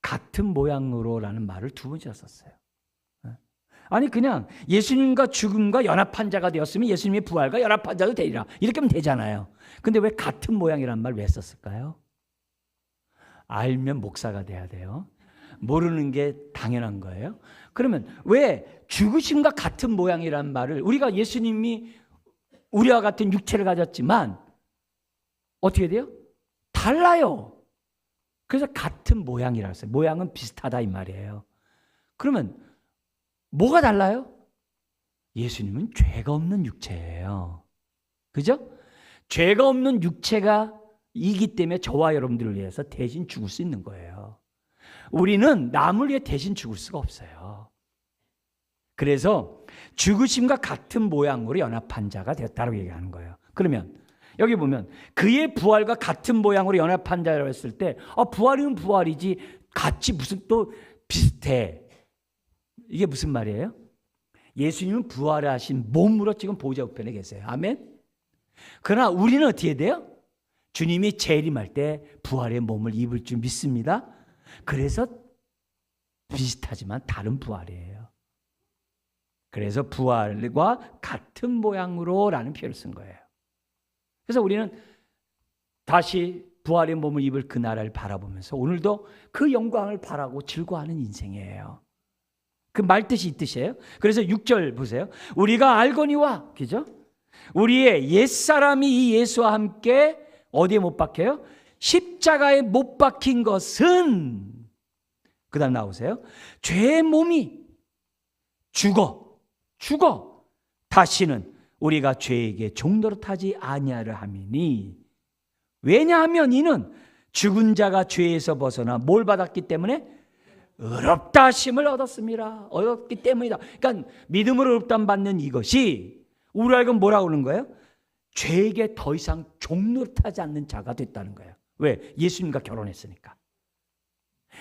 같은 모양으로라는 말을 두 번째나 썼어요. 아니 그냥 예수님과 죽음과 연합한 자가 되었으면 예수님의 부활과 연합한 자도 되리라. 이렇게 하면 되잖아요. 근데 왜 같은 모양이란 말 왜 썼을까요? 알면 목사가 돼야 돼요. 모르는 게 당연한 거예요. 그러면 왜 죽으심과 같은 모양이란 말을, 우리가 예수님이 우리와 같은 육체를 가졌지만 어떻게 돼요? 달라요. 그래서 같은 모양이라고 했어요. 모양은 비슷하다 이 말이에요. 그러면 뭐가 달라요? 예수님은 죄가 없는 육체예요. 그죠? 죄가 없는 육체가 이기 때문에 저와 여러분들을 위해서 대신 죽을 수 있는 거예요. 우리는 남을 위해 대신 죽을 수가 없어요. 그래서 죽으심과 같은 모양으로 연합한 자가 되었다고 얘기하는 거예요. 그러면 여기 보면 그의 부활과 같은 모양으로 연합한 자라고 했을 때 부활이면 부활이지 같이 무슨 또 비슷해. 이게 무슨 말이에요? 예수님은 부활하신 몸으로 지금 보좌 우편에 계세요. 아멘? 그러나 우리는 어떻게 돼요? 주님이 재림할 때 부활의 몸을 입을 줄 믿습니다. 그래서 비슷하지만 다른 부활이에요. 그래서 부활과 같은 모양으로라는 표현을 쓴 거예요. 그래서 우리는 다시 부활의 몸을 입을 그 나라를 바라보면서 오늘도 그 영광을 바라고 즐거워하는 인생이에요. 그 말뜻이 이 뜻이에요. 그래서 6절 보세요. 우리가 알거니와, 그죠? 우리의 옛사람이 이 예수와 함께 어디에 못 박혀요? 십자가에 못 박힌 것은, 그 다음 나오세요. 죄의 몸이 죽어 다시는 우리가 죄에게 종노릇하지 아니하려 함이니, 왜냐하면 이는 죽은 자가 죄에서 벗어나 뭘 받았기 때문에? 의롭다 하심을 얻었습니다. 얻었기 때문이다. 그러니까 믿음으로 의롭다 받는 이것이 우리 알고 뭐라고 하는 거예요? 죄에게 더 이상 종노릇하지 않는 자가 됐다는 거예요. 왜? 예수님과 결혼했으니까.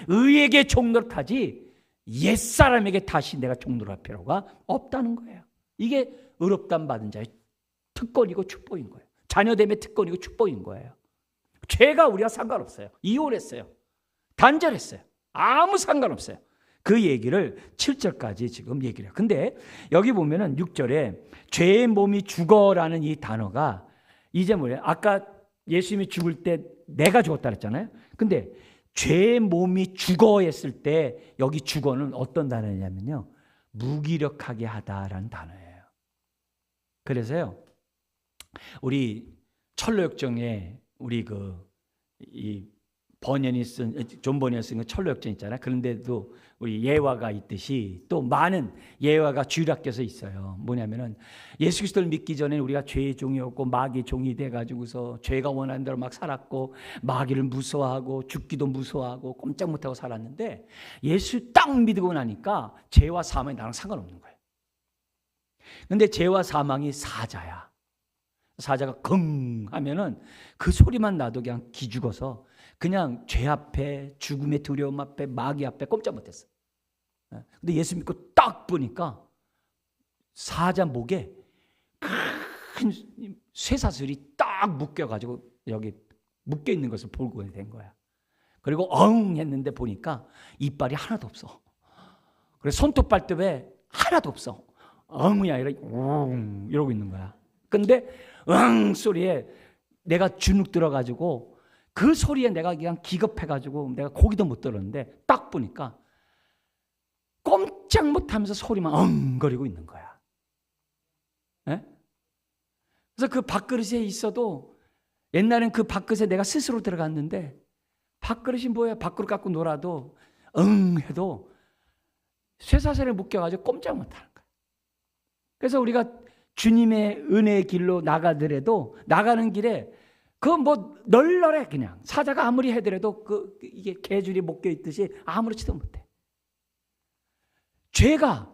의에게 종노릇하지 옛사람에게 다시 내가 종노릇할 필요가 없다는 거예요. 이게 의롭다 받은 자의 특권이고 축복인 거예요. 자녀됨의 특권이고 축복인 거예요. 죄가 우리와 상관없어요. 이혼했어요. 단절했어요. 아무 상관없어요. 그 얘기를 7절까지 지금 얘기를 해요. 근데 여기 보면은 6절에 죄의 몸이 죽어라는 이 단어가 이제 뭐예요? 아까 예수님이 죽을 때 내가 죽었다 그랬잖아요. 근데 죄의 몸이 죽어 했을 때 여기 죽어는 어떤 단어냐면요, 무기력하게 하다라는 단어예요. 그래서요, 우리 철로역정에 우리 이 번연이 존 번연이 쓴 철로역정 있잖아요. 그런데도 우리 예화가 있듯이 또 많은 예화가 주일학교에서 있어요. 뭐냐면은 예수 그리스도를 믿기 전에 우리가 죄의 종이었고 마귀의 종이 돼가지고서 죄가 원하는 대로 막 살았고 마귀를 무서워하고 죽기도 무서워하고 꼼짝 못하고 살았는데 예수 딱 믿고 나니까 죄와 사망이 나랑 상관없는 거예요. 근데 죄와 사망이 사자야. 사자가 긍 하면은 그 소리만 나도 그냥 기죽어서 그냥 죄 앞에, 죽음의 두려움 앞에, 마귀 앞에 꼼짝 못했어. 근데 예수 믿고 딱 보니까 사자 목에 큰 쇠사슬이 딱 묶여가지고 여기 묶여 있는 것을 보게 된 거야. 그리고 엉 했는데 보니까 이빨이 하나도 없어. 그래서 손톱 발톱에 하나도 없어. 엉이 아니라 웅 이러고 있는 거야. 근데 응 소리에 내가 주눅 들어가지고 그 소리에 내가 그냥 기겁해가지고 내가 고기도 못 들었는데 딱 보니까 꼼짝 못하면서 소리만 엉거리고 있는 거야. 네? 그래서 그 밥그릇에 있어도 옛날엔 그 밥그릇에 내가 스스로 들어갔는데 밥그릇이 뭐야? 밥그릇 갖고 놀아도 응 해도 쇠사슬에 묶여가지고 꼼짝 못하는 거야. 그래서 우리가 주님의 은혜의 길로 나가더라도 나가는 길에 뭐 널널해. 그냥 사자가 아무리 해더라도 이게 개줄이 묶여 있듯이 아무렇지도 못해. 죄가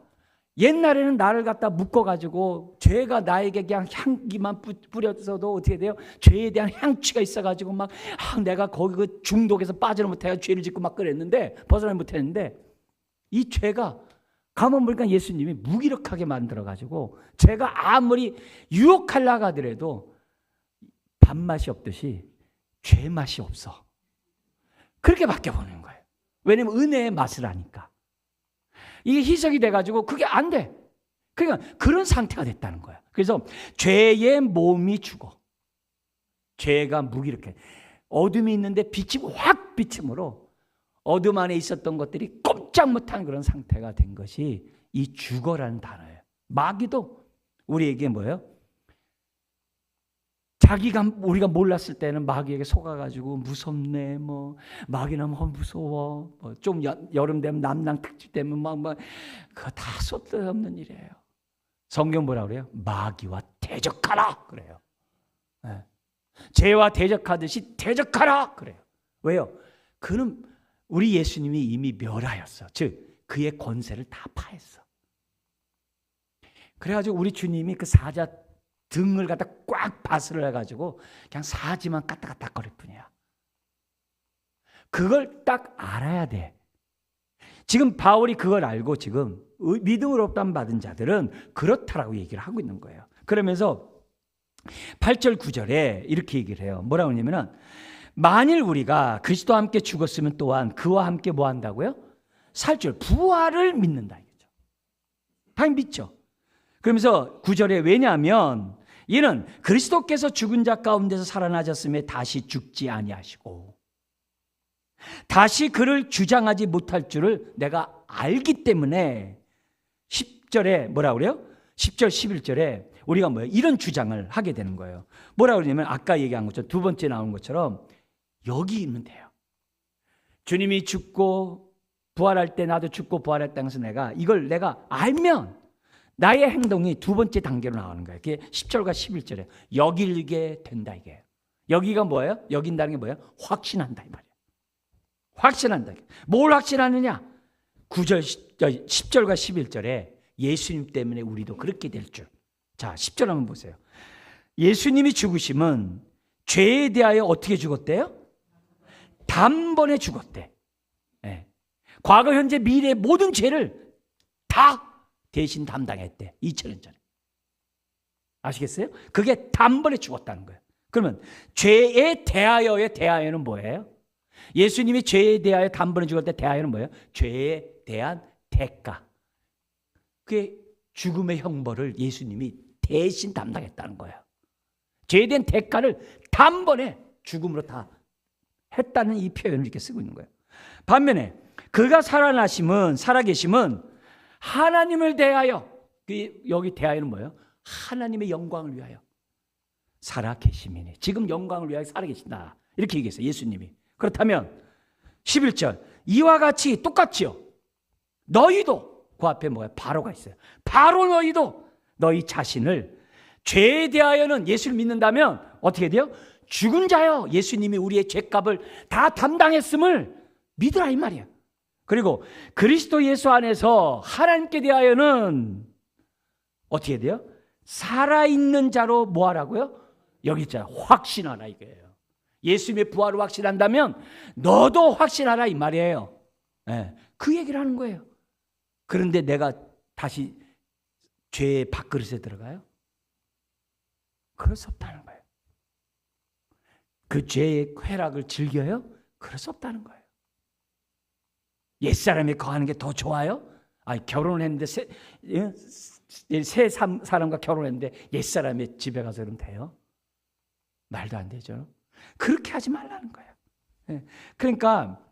옛날에는 나를 갖다 묶어가지고 죄가 나에게 그냥 향기만 뿌렸어도 어떻게 돼요? 죄에 대한 향취가 있어가지고 막 내가 거기 그 중독에서 빠지는 못해가 죄를 짓고 막 그랬는데 벗어나지 못했는데 이 죄가 가만 보니까 예수님이 무기력하게 만들어가지고 죄가 아무리 유혹하려고 하더라도 밥맛이 없듯이 죄맛이 없어. 그렇게 바뀌어버리는 거예요. 왜냐하면 은혜의 맛을 아니까. 이게 희석이 돼가지고 그게 안 돼. 그러니까 그런 상태가 됐다는 거야. 그래서 죄의 몸이 죽어. 죄가 무기력해. 어둠이 있는데 빛이 확 비침으로 어둠 안에 있었던 것들이 꼼짝 못한 그런 상태가 된 것이 이 죽어라는 단어예요. 마귀도 우리에게 뭐예요? 우리가 몰랐을 때는 마귀에게 속아가지고 무섭네, 뭐 마귀는 무서워, 좀 여름 되면 남낭 특집 되면 그거 다 쓸데없는 일이에요. 성경 뭐라 그래요? 마귀와 대적하라 그래요. 네. 죄와 대적하듯이 대적하라 그래요. 왜요? 그는 우리 예수님이 이미 멸하였어. 즉 그의 권세를 다 파했어. 그래가지고 우리 주님이 그 사자 등을 갖다 꽉 바스를 해가지고 그냥 사지만 까딱까딱거릴 뿐이야. 그걸 딱 알아야 돼. 지금 바울이 그걸 알고 지금 믿음으로 없담 받은 자들은 그렇다라고 얘기를 하고 있는 거예요. 그러면서 8절 9절에 이렇게 얘기를 해요. 뭐라고 하냐면은 만일 우리가 그리스도와 함께 죽었으면 또한 그와 함께 뭐 한다고요? 살 줄 부활을 믿는다 이거죠. 당연히 믿죠. 그러면서 9절에 왜냐하면 이는 그리스도께서 죽은 자 가운데서 살아나셨음에 다시 죽지 아니하시고 다시 그를 주장하지 못할 줄을 내가 알기 때문에 10절에 뭐라고 그래요? 10절 11절에 우리가 뭐예요? 이런 주장을 하게 되는 거예요. 뭐라고 그러냐면 아까 얘기한 것처럼 두 번째 나온 것처럼 여기 있면 돼요. 주님이 죽고 부활할 때 나도 죽고 부활할 땅에서 이걸 내가 알면 나의 행동이 두 번째 단계로 나오는 거예요. 그게 10절과 11절에 여기게 된다 이게. 여기가 뭐예요? 여긴다는 게 뭐예요? 확신한다 이 말이에요. 확신한다. 뭘 확신하느냐? 10절과 11절에 예수님 때문에 우리도 그렇게 될 줄. 자, 10절 한번 보세요. 예수님이 죽으심은 죄에 대하여 어떻게 죽었대요? 단번에 죽었대. 네. 과거, 현재, 미래의 모든 죄를 다 대신 담당했대. 2000년 전에. 아시겠어요? 그게 단번에 죽었다는 거예요. 그러면 죄에 대하여의 대하여는 뭐예요? 예수님이 죄에 대하여 단번에 죽을 때 대하여는 뭐예요? 죄에 대한 대가. 그게 죽음의 형벌을 예수님이 대신 담당했다는 거예요. 죄에 대한 대가를 단번에 죽음으로 다 했다는 이 표현을 이렇게 쓰고 있는 거예요. 반면에 그가 살아계심은 하나님을 대하여, 여기 대하여는 뭐예요? 하나님의 영광을 위하여 살아계심이니 지금 영광을 위하여 살아계신다 이렇게 얘기했어요. 예수님이. 그렇다면 11절 이와 같이 똑같지요. 너희도 그 앞에 뭐야? 바로가 있어요. 바로 너희도 너희 자신을 죄에 대하여는 예수를 믿는다면 어떻게 돼요? 죽은 자여 예수님이 우리의 죄값을 다 담당했음을 믿으라 이 말이야. 그리고 그리스도 예수 안에서 하나님께 대하여는 어떻게 돼요? 살아있는 자로 뭐 하라고요? 여기 있잖아. 확신하라 이거예요. 예수님의 부활을 확신한다면 너도 확신하라 이 말이에요. 네, 그 얘기를 하는 거예요. 그런데 내가 다시 죄의 밥그릇에 들어가요? 그럴 수 없다는 거예요. 그 죄의 쾌락을 즐겨요? 그럴 수 없다는 거예요. 옛사람이 거하는 게 더 좋아요? 아니, 결혼을 했는데 새 사람과 결혼했는데 옛사람의 집에 가서 그러면 돼요? 말도 안 되죠. 그렇게 하지 말라는 거예요. 그러니까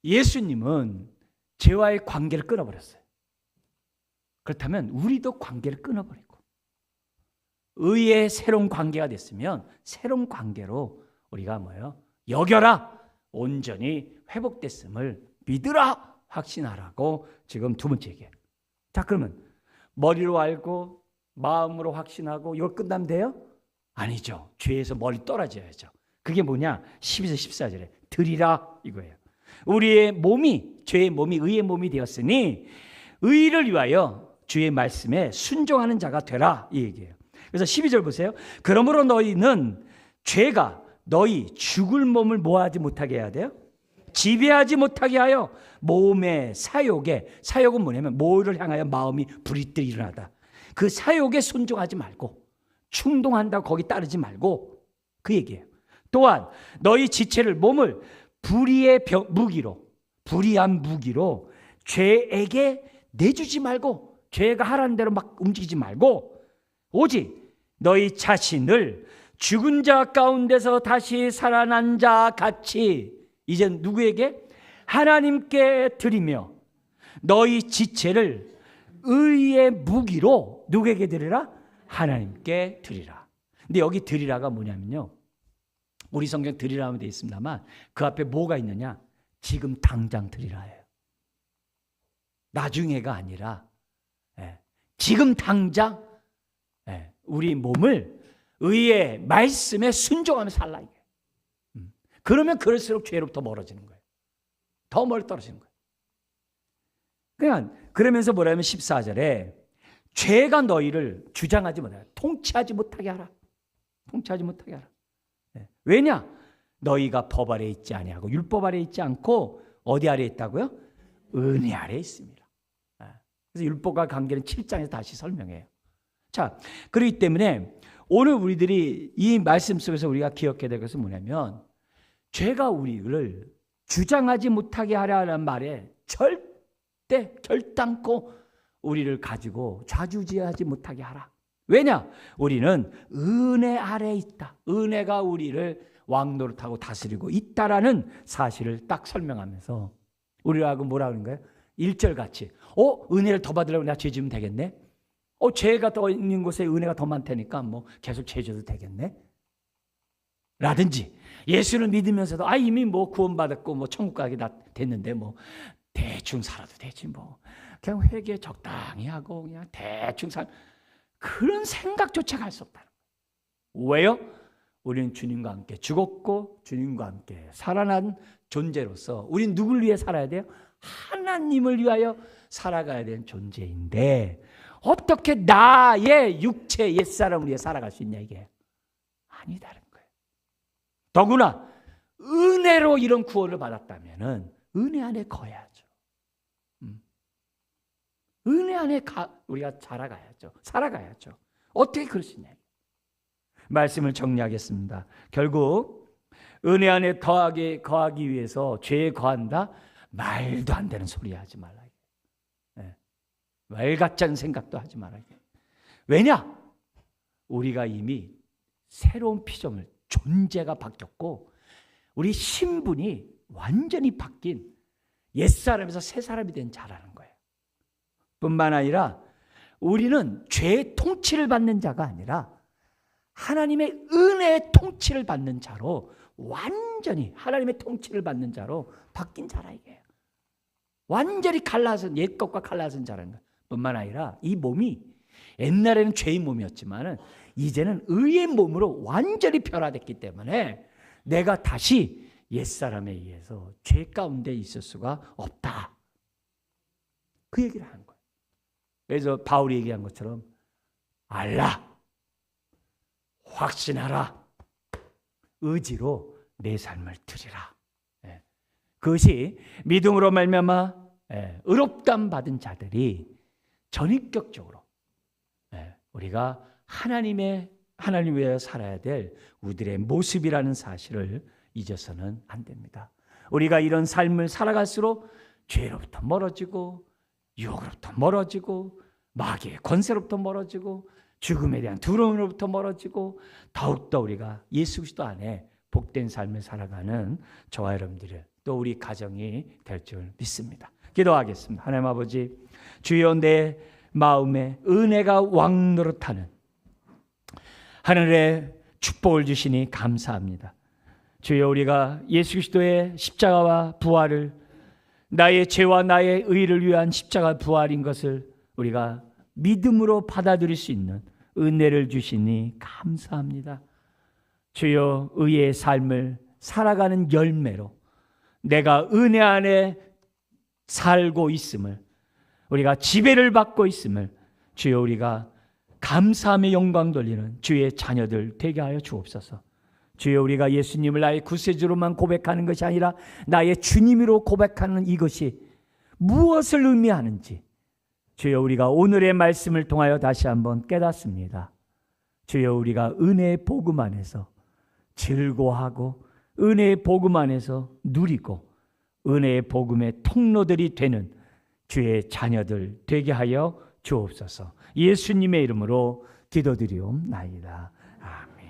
예수님은 죄와의 관계를 끊어버렸어요. 그렇다면 우리도 관계를 끊어버리고 의의 새로운 관계가 됐으면 새로운 관계로 우리가 뭐예요? 여겨라 온전히 회복됐음을 믿으라 확신하라고 지금 두 번째 얘기해요. 자, 그러면 머리로 알고 마음으로 확신하고 이걸 끝나면 돼요? 아니죠. 죄에서 멀리 떨어져야죠. 그게 뭐냐? 12절 14절에 드리라 이거예요. 우리의 몸이 죄의 몸이 의의 몸이 되었으니 의를 위하여 주의 말씀에 순종하는 자가 되라 이 얘기예요. 그래서 12절 보세요. 그러므로 너희는 죄가 너희 죽을 몸을 뭐하지 못하게 해야 돼요? 지배하지 못하게 하여 몸의 사욕은 뭐냐면 뭐를 향하여 마음이 부리뜨 일어나다. 그 사욕에 순종하지 말고 충동한다고 거기 따르지 말고 그 얘기예요. 또한 너희 지체를 몸을 불의한 무기로 죄에게 내주지 말고 죄가 하라는 대로 막 움직이지 말고 오직 너희 자신을 죽은 자 가운데서 다시 살아난 자 같이 이제 누구에게? 하나님께 드리며 너희 지체를 의의 무기로 누구에게 드리라? 하나님께 드리라. 근데 여기 드리라가 뭐냐면요, 우리 성경 드리라면 되어 있습니다만 그 앞에 뭐가 있느냐? 지금 당장 드리라예요. 나중에가 아니라 지금 당장 우리 몸을 의의 말씀에 순종하며 살라 이게. 그러면 그럴수록 죄로부터 멀어지는 거예요. 더 멀리 떨어지는 거예요. 그러면서 뭐라면 14절에 죄가 너희를 주장하지 못하게, 통치하지 못하게 하라. 통치하지 못하게 하라. 왜냐? 너희가 법 아래 있지 아니하고 율법 아래 있지 않고 어디 아래 있다고요? 은혜 아래 있습니다. 그래서 율법과 관계는 7장에서 다시 설명해요. 자, 그렇기 때문에 오늘 우리들이 이 말씀 속에서 우리가 기억해야 될 것은 뭐냐면 죄가 우리를 주장하지 못하게 하라는 말에 절대 결단코 우리를 가지고 좌지우지하지 못하게 하라. 왜냐? 우리는 은혜 아래에 있다. 은혜가 우리를 왕노릇하고 다스리고 있다라는 사실을 딱 설명하면서 우리하고 뭐라 그러는 거예요? 1절 같이 은혜를 더 받으려고 내가 죄 지으면 되겠네? 죄가 더 있는 곳에 은혜가 더 많다니까 뭐 계속 죄 져도 되겠네? 라든지 예수를 믿으면서도 이미 뭐 구원받았고 뭐 천국 가게 됐는데 뭐 대충 살아도 되지 뭐. 그냥 회개 적당히 하고 그냥 대충 그런 생각조차 할 수 없다는 거예요. 왜요? 우리는 주님과 함께 죽었고 주님과 함께 살아난 존재로서 우리는 누굴 위해 살아야 돼요? 하나님을 위하여 살아가야 되는 존재인데 어떻게 나의 육체 옛사람을 위해 살아갈 수 있냐 이게 아니다는 거예요. 더구나 은혜로 이런 구원을 받았다면 은혜 안에 거야죠. 은혜 안에 우리가 살아가야죠. 어떻게 그럴 수 있냐. 말씀을 정리하겠습니다. 결국 은혜 안에 거하기 위해서 죄에 거한다? 말도 안 되는 소리 하지 말라. 말 같지 않은 생각도 하지 말아야 돼. 왜냐? 우리가 이미 새로운 피조물, 존재가 바뀌었고 우리 신분이 완전히 바뀐 옛사람에서 새사람이 된 자라는 거예요. 뿐만 아니라 우리는 죄의 통치를 받는 자가 아니라 하나님의 은혜의 통치를 받는 자로 완전히 하나님의 통치를 받는 자로 바뀐 자라 이게요. 완전히 갈라선 옛 것과 갈라선 자라는 거예요. 뿐만 아니라 이 몸이 옛날에는 죄의 몸이었지만 이제는 의의 몸으로 완전히 변화됐기 때문에 내가 다시 옛사람에 의해서 죄 가운데 있을 수가 없다. 그 얘기를 하는 거예요. 그래서 바울이 얘기한 것처럼 알라, 확신하라, 의지로 내 삶을 드리라. 그것이 믿음으로 말미암아 의롭다함 받은 자들이 전인격적으로 우리가 하나님 위해 살아야 될 우리들의 모습이라는 사실을 잊어서는 안 됩니다. 우리가 이런 삶을 살아갈수록 죄로부터 멀어지고 유혹으로부터 멀어지고 마귀의 권세로부터 멀어지고 죽음에 대한 두려움으로부터 멀어지고 더욱더 우리가 예수 그리스도 안에 복된 삶을 살아가는 저와 여러분들의 또 우리 가정이 될 줄 믿습니다. 기도하겠습니다. 하나님 아버지, 주여 내 마음에 은혜가 왕노릇하는 하늘의 축복을 주시니 감사합니다. 주여 우리가 예수 그리스도의 십자가와 부활을 나의 죄와 나의 의를 위한 십자가 부활인 것을 우리가 믿음으로 받아들일 수 있는 은혜를 주시니 감사합니다. 주여 의의 삶을 살아가는 열매로 내가 은혜 안에 살고 있음을 우리가 지배를 받고 있음을 주여 우리가 감사함의 영광 돌리는 주의 자녀들 되게 하여 주옵소서. 주여 우리가 예수님을 나의 구세주로만 고백하는 것이 아니라 나의 주님으로 고백하는 이것이 무엇을 의미하는지 주여 우리가 오늘의 말씀을 통하여 다시 한번 깨닫습니다. 주여 우리가 은혜의 복음 안에서 즐거워하고 은혜의 복음 안에서 누리고 은혜의 복음의 통로들이 되는 주의 자녀들 되게 하여 주옵소서. 예수님의 이름으로 기도드리옵나이다. 아멘.